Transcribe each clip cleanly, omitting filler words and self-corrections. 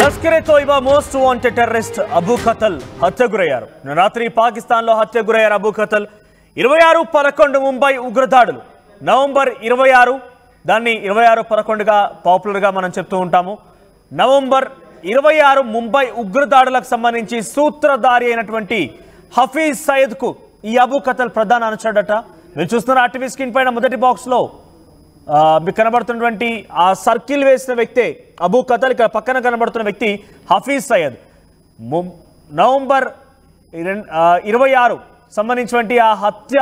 Lashkar-e Taiba most wanted terrorist Abu Qatal హత్యకు గురయ్యారు. రాత్రి పాకిస్తాన్లో హత్యకు గురయ్యారు అబూ ఖతల్. 26/11 ముంబై ఉగ్రదాడులు. నవంబర్ 26, దాన్ని 26/11గా పాపులర్గా మనం చెప్తూ ఉంటాము. నవంబర్ 26 ముంబై ఉగ్రదాడులకు సంబంధించి సూత్రధారి అయినటువంటి హఫీజ్ సయద్కు ఈ అబూ ఖతల్ ప్రధాన అనుచరుడట. మీరు చూస్తున్న ఆర్టీవీ స్క్రీన్ పైన మొదటి బాక్స్లో మీకు కనబడుతున్నటువంటి ఆ సర్కిల్ వేసిన వ్యక్తే అబూ ఖతల్. ఇక్కడ పక్కన కనబడుతున్న వ్యక్తి హఫీజ్ సయద్. నవంబర్ 26 సంబంధించినటువంటి ఆ హత్య,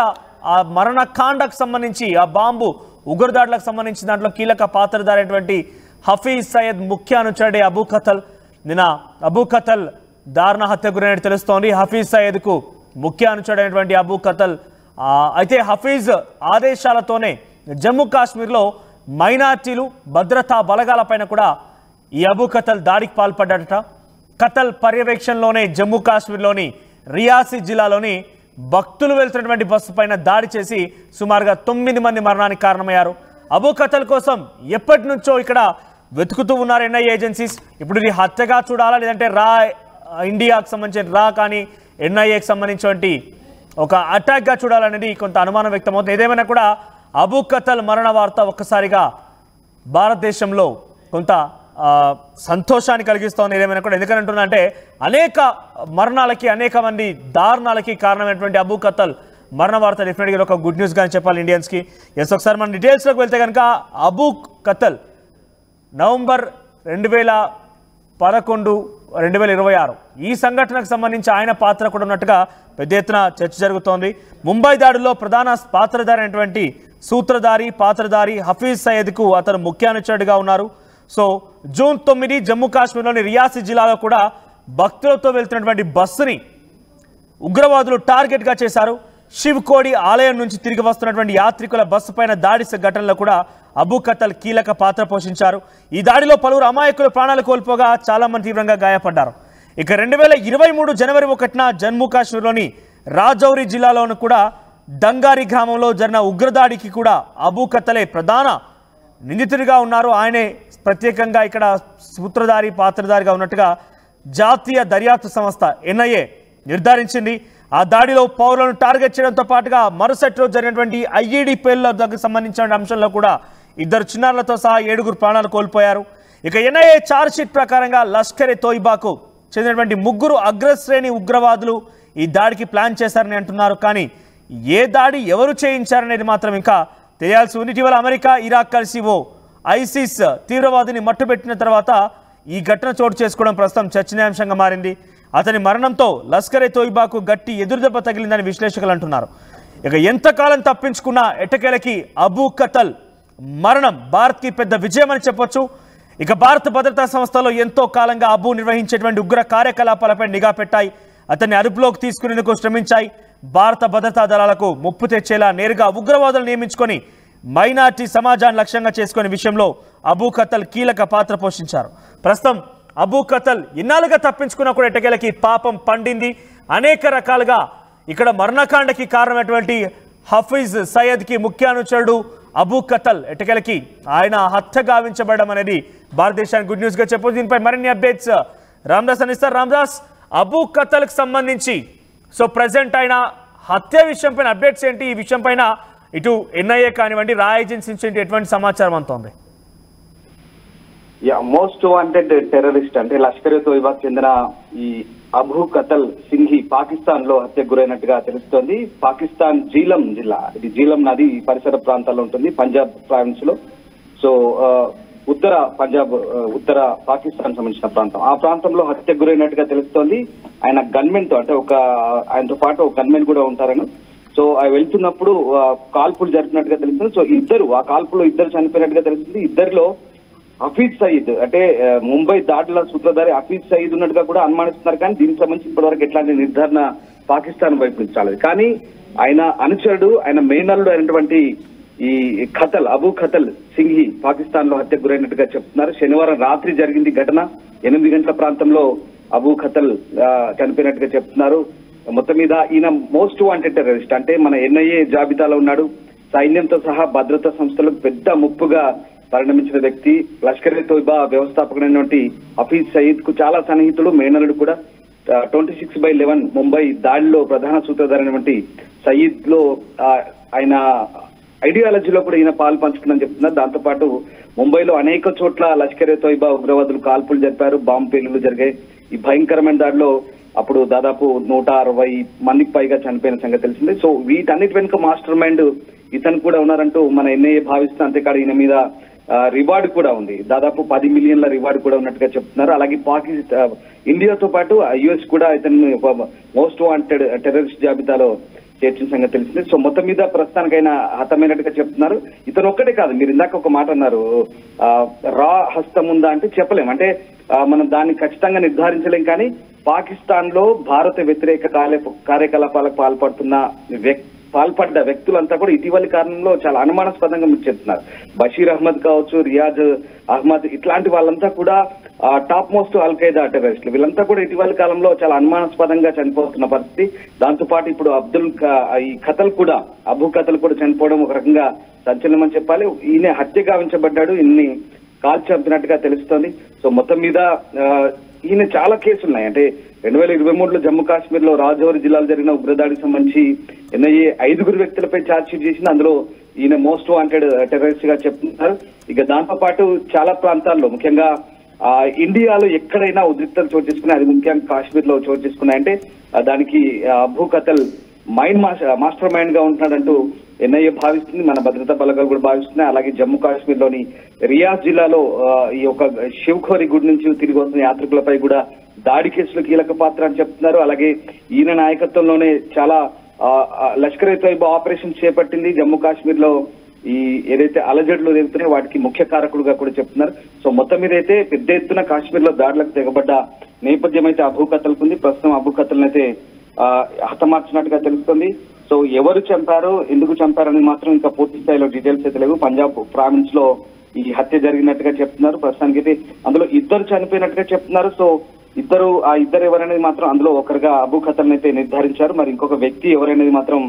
ఆ మరణకాండకు సంబంధించి, ఆ బాంబు ఉగ్రదాడులకు సంబంధించి దాంట్లో కీలక పాత్రధారైనటువంటి హఫీజ్ సయద్ ముఖ్య అనుచరుడే అబూ ఖతల్. నిన్న అబూ ఖతల్ దారుణ హత్య గురైనట్టు తెలుస్తోంది. హఫీజ్ సయద్కు ముఖ్య అనుచరుడైనటువంటి అబూ ఖతల్. అయితే హఫీజ్ ఆదేశాలతోనే జమ్మూ కాశ్మీర్లో మైనార్టీలు, భద్రతా బలగాలపైన కూడా ఈ అబూ ఖతల్ దాడికి పాల్పడ్డాడట. ఖతల్ పర్యవేక్షణలోనే జమ్మూ కాశ్మీర్లోని రియాసీ జిల్లాలోని భక్తులు వెళ్తున్నటువంటి బస్సు పైన దాడి చేసి సుమారుగా 9 మంది మరణానికి కారణమయ్యారు. అబూ ఖతల్ కోసం ఎప్పటి నుంచో ఇక్కడ వెతుకుతూ ఉన్నారు ఎన్ఐఏ ఏజెన్సీస్. ఇప్పుడు ఇది హత్యగా చూడాలా, లేదంటే ఇండియాకు సంబంధించిన కానీ ఎన్ఐఏకి సంబంధించినటువంటి ఒక అటాక్గా చూడాలనేది కొంత అనుమానం వ్యక్తమవుతుంది. ఏదేమైనా కూడా అబూ ఖతల్ మరణ వార్త ఒక్కసారిగా భారతదేశంలో కొంత సంతోషాన్ని కలిగిస్తోంది. ఏదేమైనా కూడా ఎందుకంటున్నా అంటే అనేక మరణాలకి, అనేక మంది దారుణాలకి కారణమైనటువంటి అబూ ఖతల్ మరణ వార్త డెఫినెట్గా ఒక గుడ్ న్యూస్ కానీ చెప్పాలి ఇండియన్స్కి. ఎస్, ఒకసారి మన డీటెయిల్స్లోకి వెళ్తే కనుక అబూ ఖతల్ నవంబర్ 2011, 2026 ఈ సంఘటనకు సంబంధించి ఆయన పాత్ర కూడా ఉన్నట్టుగా పెద్ద ఎత్తున చర్చ జరుగుతోంది. ముంబై దాడుల్లో ప్రధాన పాత్రధారి అయినటువంటి పాత్రధారి హఫీజ్ సయద్కు అతను ముఖ్య అనుచరుడిగా ఉన్నారు. సో జూన్ 9 జమ్మూ కాశ్మీర్లోని రియాసీ జిల్లాలో కూడా భక్తులతో వెళ్తున్నటువంటి బస్సుని ఉగ్రవాదులు టార్గెట్గా చేశారు. శివ్ కోడి ఆలయం నుంచి తిరిగి వస్తున్నటువంటి యాత్రికుల బస్సు పైన దాడి ఘటనలో కూడా అబూ ఖతల్ కీలక పాత్ర పోషించారు. ఈ దాడిలో పలువురు అమాయకులు ప్రాణాలు కోల్పోగా చాలా మంది తీవ్రంగా గాయపడ్డారు. ఇక 2023 జనవరి 1న జమ్మూ కాశ్మీర్లోని రాజౌరి జిల్లాలోను కూడా దంగారి గ్రామంలో జరిగిన ఉగ్రదాడికి కూడా అబూ ఖతలే ప్రధాన నిందితుడిగా ఉన్నారు. ఆయనే ప్రత్యేకంగా ఇక్కడ సూత్రధారి, పాత్రధారిగా ఉన్నట్టుగా జాతీయ దర్యాప్తు సంస్థ ఎన్ఐఏ నిర్ధారించింది. ఆ దాడిలో పౌరులను టార్గెట్ చేయడంతో పాటుగా మరుసటి రోజు జరిగినటువంటి ఐఈడి పేలులకు సంబంధించిన అంశంలో కూడా 2 చిన్నారులతో సహా 7 ప్రాణాలు కోల్పోయారు. ఇక ఎన్ఐఏ ఛార్జ్షీట్ ప్రకారంగా లష్కరే తోయిబాకు చెందినటువంటి 3 అగ్రశ్రేణి ఉగ్రవాదులు ఈ దాడికి ప్లాన్ చేశారని అంటున్నారు. కానీ ఏ దాడి ఎవరు చేయించారనేది మాత్రం ఇంకా తెలియాల్సి ఉంది. ఇటీవల అమెరికా, ఇరాక్ కలిసి ఐసిస్ తీవ్రవాదిని మట్టుబెట్టిన తర్వాత ఈ ఘటన చోటు చేసుకోవడం ప్రస్తుతం చర్చనీయాంశంగా మారింది. అతని మరణంతో లష్కరే తోయిబాకు గట్టి ఎదురుదెబ్బ తగిలిందని విశ్లేషకులు అంటున్నారు. ఇక ఎంతకాలం తప్పించుకున్నా ఎట్టకేలకి అబూ ఖతల్ మరణం భారత్కి పెద్ద విజయం అని చెప్పొచ్చు. ఇక భారత భద్రతా సంస్థలో ఎంతో కాలంగా అబూ నిర్వహించేటువంటి ఉగ్ర కార్యకలాపాలపై నిఘా పెట్టాయి. అతన్ని అదుపులోకి తీసుకునేందుకు శ్రమించాయి. భారత భద్రతా దళాలకు ముప్పు తెచ్చేలా నేరుగా ఉగ్రవాదులు నియమించుకొని మైనార్టీ సమాజాన్ని లక్ష్యంగా చేసుకునే విషయంలో అబూ ఖతల్ కీలక పాత్ర పోషించారు. ప్రస్తుతం అబూ ఖతల్ ఇన్నాళ్ళుగా తప్పించుకున్నా కూడా ఎట్టకేలకి పాపం పండింది. అనేక రకాలుగా ఇక్కడ మరణకాండకి కారణమైనటువంటి హఫీజ్ సయద్కి ముఖ్య అనుచరుడు అబూ ఖతల్ ఎట్టకేలకి ఆయన హత్య గావించబడడం అనేది భారతదేశానికి గుడ్ న్యూస్గా చెప్పొచ్చు. దీనిపై మరిన్ని అప్డేట్స్ రామ్దాస్ అందిస్తారు. రామ్దాస్, అబూ ఖతల్కి సంబంధించి ప్రజెంట్ ఆయన హత్య విషయం పైన అప్డేట్స్ ఏంటి? ఈ విషయం పైన ఇటు ఎన్ఐఏ కానివ్వండి, రా ఏజెన్సీ నుంచి ఎటువంటి సమాచారం అంతోంది? మోస్ట్ వాంటెడ్ టెర్రరిస్ట్ అంటే లష్కరే తోయిబాకు చెందిన ఈ అబూ ఖతల్ సింఘీ పాకిస్తాన్ లో హత్యకు గురైనట్టుగా తెలుస్తోంది. పాకిస్తాన్ జీలం జిల్లా, ఇది జీలం నది పరిసర ప్రాంతాల్లో ఉంటుంది, పంజాబ్ ప్రావిన్స్ లో. సో ఉత్తర పంజాబ్, ఉత్తర పాకిస్తాన్ సంబంధించిన ప్రాంతం. ఆ ప్రాంతంలో హత్యకు గురైనట్టుగా తెలుస్తోంది. ఆయన గన్మెన్ తో, అంటే ఆయనతో పాటు ఒక గన్మెన్ కూడా ఉంటారని. సో వెళ్తున్నప్పుడు కాల్పులు జరిపినట్టుగా తెలుస్తుంది. సో ఆ కాల్పులో 2 చనిపోయినట్టుగా తెలుస్తుంది. ఇద్దరిలో హఫీజ్ సయీద్, అంటే ముంబై దాడుల సూత్రధారి హఫీజ్ సయీద్ ఉన్నట్టుగా కూడా అనుమానిస్తున్నారు. కానీ దీనికి సంబంధించి ఇప్పటివరకు ఎట్లాంటి నిర్ధారణ పాకిస్తాన్ వైపు నుంచి రాలేదు. కానీ ఆయన అనుచరుడు, ఆయన మేనల్లుడు అయినటువంటి ఈ అబూ ఖతల్ సింఘీ పాకిస్తాన్ లో హత్యకు గురైనట్టుగా చెప్తున్నారు. శనివారం రాత్రి జరిగింది ఘటన. 8 గంటల ప్రాంతంలో అబూ ఖతల్ చనిపోయినట్టుగా చెప్తున్నారు. మొత్తం మీద ఈయన మోస్ట్ వాంటెడ్ టెర్రరిస్ట్, అంటే మన ఎన్ఐఏ జాబితాలో ఉన్నాడు. సైన్యంతో సహా భద్రతా సంస్థలకు పెద్ద ముప్పుగా పరిణమించిన వ్యక్తి. లష్కర్ ఎ తోయిబా వ్యవస్థాపకుడైనటువంటి హఫీజ్ సయీద్ కు చాలా సన్నిహితుడు, మేనలుడు కూడా. 26/11 ముంబై దాడిలో ప్రధాన సూత్రధారైనటువంటి సయీద్ లో ఆయన ఐడియాలజీలో కూడా ఈయన పాలు పంచుకుందని చెప్తున్నారు. దాంతోపాటు ముంబైలో అనేక చోట్ల లష్కర్ ఎ తోయిబా ఉగ్రవాదులు కాల్పులు జరిపారు, బాంబు పేలుళ్లు జరిగాయి. ఈ భయంకరమైన దాడిలో అప్పుడు దాదాపు 160 మందికి పైగా చనిపోయిన సంగతి తెలిసింది. సో వీటన్నిటి వెనుక మాస్టర్ మైండ్ ఇతను కూడా ఉన్నారంటూ మన ఎన్ఐఏ భావిస్తుంది. అంతేకాదు ఈయన మీద రివార్డు కూడా ఉంది, దాదాపు 10 మిలియన్ల రివార్డు కూడా ఉన్నట్టుగా చెప్తున్నారు. అలాగే ఇండియాతో పాటు యుఎస్ కూడా ఇతను మోస్ట్ వాంటెడ్ టెర్రరిస్ట్ జాబితాలో చేర్చిన సంగతి తెలిసింది. సో మొత్తం మీద ప్రస్తుతానికైనా హతమైనట్టుగా చెప్తున్నారు. ఇతను ఒక్కటే కాదు, మీరు ఇందాక ఒక మాట అన్నారు, రా హస్తం ఉందా అంటే చెప్పలేం, అంటే మనం దాన్ని ఖచ్చితంగా నిర్ధారించలేం. కానీ పాకిస్తాన్ లో భారత వ్యతిరేక కార్యకలాపాలకు పాల్పడ్డ వ్యక్తులంతా కూడా ఇటీవలి కాలంలో చాలా అనుమానాస్పదంగా మీరు చెప్తున్నారు. బషీర్ అహ్మద్ కావచ్చు, రియాజ్ అహ్మద్, ఇట్లాంటి వాళ్ళంతా కూడా టాప్ మోస్ట్ అల్ ఖైదా టెర్రరిస్టులు. వీళ్ళంతా కూడా ఇటీవలి కాలంలో చాలా అనుమానాస్పదంగా చనిపోతున్న పరిస్థితి. దాంతోపాటు ఇప్పుడు ఈ కతల్ కూడా, అబూ కతల్ కూడా చనిపోవడం ఒక రకంగా సంచలనం అని చెప్పాలి. ఈయన హత్య గావించబడ్డాడు, ఇన్ని కాల్చి చంపినట్టుగా తెలుస్తోంది. సో మొత్తం మీద ఈయన చాలా కేసులు ఉన్నాయి. అంటే 2023లో జమ్మూ కాశ్మీర్ లో రాజౌరి జిల్లాలో జరిగిన ఉగ్రదాడికి సంబంధించి ఎన్ఐఏ 5 వ్యక్తులపై ఛార్జ్ షీట్ చేసింది. అందులో ఈయన మోస్ట్ వాంటెడ్ టెర్రరిస్ట్ గా చెప్తున్నారు. ఇక దాంతో పాటు చాలా ప్రాంతాల్లో, ముఖ్యంగా ఇండియాలో ఎక్కడైనా ఉద్రిక్తలు చోటు చేసుకున్నాయి, అది ముఖ్యంగా కాశ్మీర్ లో చోటు చేసుకున్నాయంటే దానికి అబూ కతల్ మాస్టర్ మైండ్ గా ఉంటున్నాడంటూ ఎన్ఐఏ భావిస్తుంది, మన భద్రతా బలగాలు కూడా భావిస్తున్నాయి. అలాగే జమ్మూ కాశ్మీర్ లోని రియాజ్ జిల్లాలో ఈ యొక్క శివఖోరి గుడి నుంచి తిరిగి వస్తున్న యాత్రికులపై కూడా దాడి కేసులు కీలక పాత్ర అని చెప్తున్నారు. అలాగే ఈయన నాయకత్వంలోనే చాలా లష్కర్ ఎ తోయిబా ఆపరేషన్ చేపట్టింది జమ్మూ కాశ్మీర్ లో. ఈ ఏదైతే అలజడులు రేగుతున్నాయో వాటికి ముఖ్య కారకుడుగా కూడా చెప్తున్నారు. సో మొత్తం మీద అయితే పెద్ద ఎత్తున కాశ్మీర్ లో దాడులకు తెగబడ్డ నేపథ్యం అయితే అబూ కతల్కు ఉంది. ప్రస్తుతం అబూ కతల్ని అయితే హతమార్చినట్టుగా తెలుస్తుంది. సో ఎవరు చంపారు, ఎందుకు చంపారని మాత్రం ఇంకా పూర్తి స్థాయిలో డీటెయిల్స్ అయితే లేవు. పంజాబ్ ప్రావిన్స్ లో ఈ హత్య జరిగినట్టుగా చెప్తున్నారు. ప్రస్తుతానికి అయితే అందులో 2 చనిపోయినట్టుగా చెప్తున్నారు. సో ఇద్దరు ఎవరనేది మాత్రం అందులో ఒకరుగా అబూ కతల్ని అయితే నిర్ధారించారు. మరి ఇంకొక వ్యక్తి ఎవరనేది మాత్రం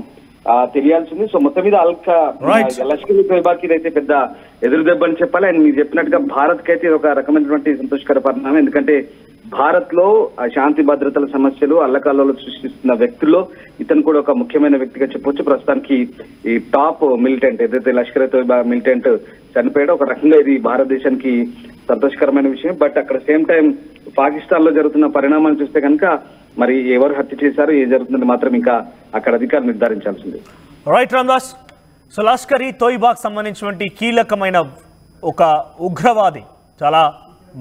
తెలియాల్సింది. సో మొత్తం మీద లష్కర్ ఎ తోయిబాకి ఇదైతే పెద్ద ఎదురు దెబ్బ అని చెప్పాలి. అండ్ మీరు చెప్పినట్టుగా భారత్ కి అయితే ఇది ఒక రకమైనటువంటి సంతోషకర పరిణామం. ఎందుకంటే భారత్ లో శాంతి భద్రతల సమస్యలు, అల్లకల్లోలు సృష్టిస్తున్న వ్యక్తుల్లో ఇతను కూడా ఒక ముఖ్యమైన వ్యక్తిగా చెప్పొచ్చు. ప్రస్తుతానికి ఈ టాప్ మిలిటెంట్ ఏదైతే లష్కర్ ఎ తోయిబా మిలిటెంట్ చనిపోయాడో, ఒక రకంగా ఇది భారతదేశానికి సంతోషకరమైన విషయం. బట్ అక్కడ సేమ్ టైం పాకిస్తాన్ లో జరుగుతున్న పరిణామాలు చూస్తే కనుక మరి ఎవరు హత్య చేశారు, ఏం జరుగుతుందని మాత్రం ఇంకా అక్కడ అధికారులు నిర్ధారించాల్సింది. రైట్ రామ్దాస్. సో లష్కర్ ఎ తోయిబాకు సంబంధించినటువంటి కీలకమైన ఒక ఉగ్రవాది, చాలా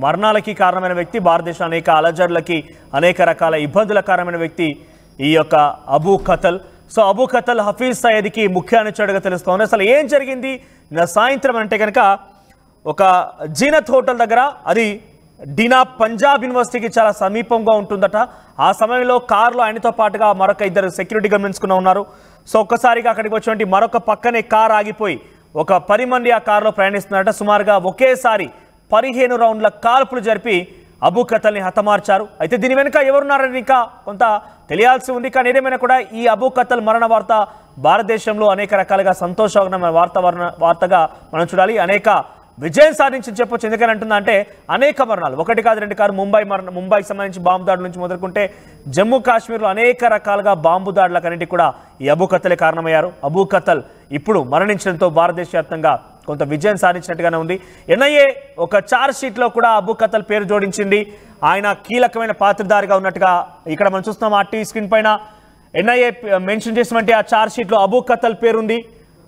మరణాలకి కారణమైన వ్యక్తి, భారతదేశం అనేక అలజడులకి అనేక రకాల ఇబ్బందుల కారణమైన వ్యక్తి ఈ యొక్క అబూ కతల్. సో అబూ కతల్ హఫీజ్ సయీద్కి ముఖ్య అనుచరుడుగా తెలుస్తోంది. అసలు ఏం జరిగింది నిన్న సాయంత్రం అంటే కనుక ఒక జీనత్ హోటల్ దగ్గర, అది డినా పంజాబ్ యూనివర్సిటీకి చాలా సమీపంగా ఉంటుందట. ఆ సమయంలో కారులో ఆయనతో పాటుగా మరొక 2 సెక్యూరిటీ గమనించుకుని ఉన్నారు. సో ఒక్కసారిగా అక్కడికి వచ్చినటువంటి మరొక పక్కనే కారు ఆగిపోయి ఒక 10 మంది ఆ కారులో ప్రయాణిస్తున్నారట. సుమారుగా ఒకేసారి 15 రౌండ్ల కాల్పులు జరిపి అబూ కతల్ని హతమార్చారు. అయితే దీని వెనుక ఎవరున్నారని ఇంకా కొంత తెలియాల్సి ఉంది. కానీ ఏదేమైనా కూడా ఈ అబూ కతల్ మరణ వార్త భారతదేశంలో అనేక రకాలుగా సంతోషకరమైన వార్తగా మనం చూడాలి. అనేక విజయం సాధించి చెప్పొచ్చు. ఎందుకని అంటుందా అంటే అనేక మరణాలు, 1 కాదు 2 కాదు, ముంబైకి సంబంధించి బాంబు దాడుల నుంచి మొదలుకుంటే జమ్మూ కాశ్మీర్లో అనేక రకాలుగా బాంబు దాడులకన్నింటికి కూడా ఈ అబూ కతలే కారణమయ్యారు. అబూ కతల్ ఇప్పుడు మరణించడంతో భారతదేశ వ్యాప్తంగా కొంత విజయం సాధించినట్టుగానే ఉంది. ఎన్ఐఏ ఒక ఛార్జ్ షీట్లో కూడా అబూ కతల్ పేరు జోడించింది. ఆయన కీలకమైన పాత్రధారిగా ఉన్నట్టుగా ఇక్కడ మనం చూస్తున్నాం. ఆ టీవీ స్క్రీన్ పైన ఎన్ఐఏ మెన్షన్ చేసినటువంటి ఆ ఛార్జ్ షీట్లో అబూ కతల్ పేరుంది.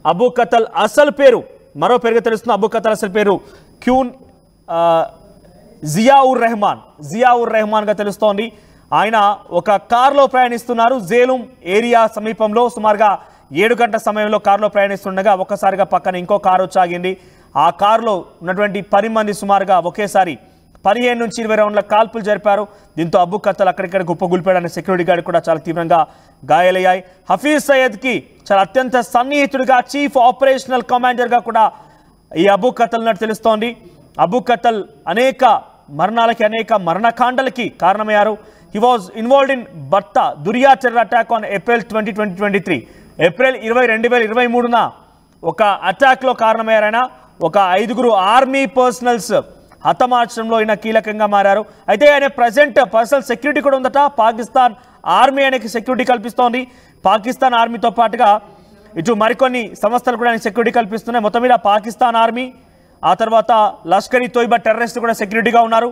అబూ కతల్ అసలు పేరు మరో పేరుగా తెలుస్తుంది. అబూ కతల్ అసలు పేరు క్యూన్ జియావుర్ రెహమాన్గా తెలుస్తోంది. ఆయన ఒక కారులో ప్రయాణిస్తున్నారు. జేలుం ఏరియా సమీపంలో సుమారుగా 7 గంటల సమయంలో కారులో ప్రయాణిస్తుండగా ఒక్కసారిగా పక్కన ఇంకో కారు వచ్చాగింది. ఆ కారులో ఉన్నటువంటి 10 మంది సుమారుగా ఒకేసారి 15 నుంచి 20 రౌండ్ల కాల్పులు జరిపారు. దీంతో అబూ కతల్ అక్కడిక్కడ గుప్పగుల్పాడని సెక్యూరిటీ గార్డ్ కూడా చాలా తీవ్రంగా గాయాలయ్యాయి. హఫీజ్ సయీద్కి చాలా అత్యంత సన్నిహితుడిగా, చీఫ్ ఆపరేషనల్ కమాండర్గా కూడా ఈ అబూ కతల్ ఉన్నట్టు తెలుస్తోంది. అబూ కతల్ అనేక మరణాలకి, అనేక మరణకాండలకి కారణమయ్యారు. He was involved in Bhata Dhurian terror attack on April 2023. April 20, 2023న ఒక అటాక్లో కారణమయ్యారైనా. ఒక 5 ఆర్మీ పర్సనల్స్ హతమార్చడంలో ఈయన కీలకంగా మారారు. అయితే ఆయన ప్రజెంట్ పర్సనల్ సెక్యూరిటీ కూడా ఉందట. పాకిస్తాన్ ఆర్మీ ఆయనకి సెక్యూరిటీ కల్పిస్తోంది. పాకిస్తాన్ ఆర్మీతో పాటుగా ఇటు మరికొన్ని సంస్థలు కూడా ఆయన సెక్యూరిటీ కల్పిస్తున్నాయి. మొత్తం మీద పాకిస్తాన్ ఆర్మీ, ఆ తర్వాత లష్కర్ ఈ తోయిబా టెర్రరిస్ట్ కూడా సెక్యూరిటీగా ఉన్నారు.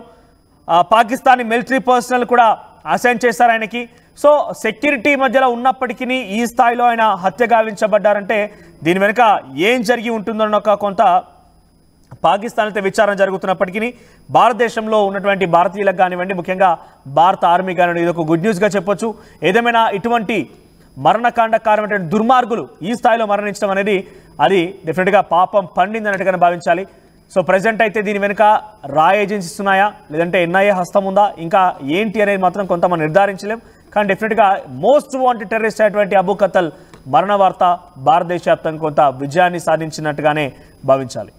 పాకిస్తానీ మిలిటరీ పర్సనల్ కూడా అసైన్ చేశారు ఆయనకి. సో సెక్యూరిటీ మధ్యలో ఉన్నప్పటికీ ఈ స్థాయిలో ఆయన హత్య గావించబడ్డారంటే దీని వెనుక ఏం జరిగి ఉంటుందన్న ఒక కొంత పాకిస్తాన్ అయితే విచారణ జరుగుతున్నప్పటికీ భారతదేశంలో ఉన్నటువంటి భారతీయులకు కానివ్వండి, ముఖ్యంగా భారత ఆర్మీ కానివ్వండి, ఇది ఒక గుడ్ న్యూస్గా చెప్పొచ్చు. ఏదేమైనా ఇటువంటి మరణకాండకారమైనటువంటి దుర్మార్గులు ఈ స్థాయిలో మరణించడం అనేది అది డెఫినెట్గా పాపం పండిందన్నట్టుగానే భావించాలి. సో ప్రజెంట్ అయితే దీని వెనుక రా ఏజెన్సీస్ ఉన్నాయా, లేదంటే ఎన్ఐఏ హస్తం ఉందా, ఇంకా ఏంటి అనేది మాత్రం కొంత మనం నిర్ధారించలేం. కానీ డెఫినెట్గా మోస్ట్ వాంటెడ్ టెర్రరిస్ట్ అయినటువంటి అబూ కతల్ మరణ వార్త భారతదేశ వ్యాప్తంగా కొంత విజయాన్ని సాధించినట్టుగానే భావించాలి.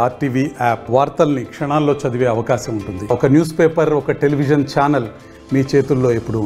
ఆర్టీవీ యాప్ వార్తల్ని క్షణాల్లో చదివే అవకాశం ఉంటుంది. ఒక న్యూస్ పేపర్, ఒక టెలివిజన్ ఛానల్ మీ చేతుల్లో ఎప్పుడూ ఉంటుంది.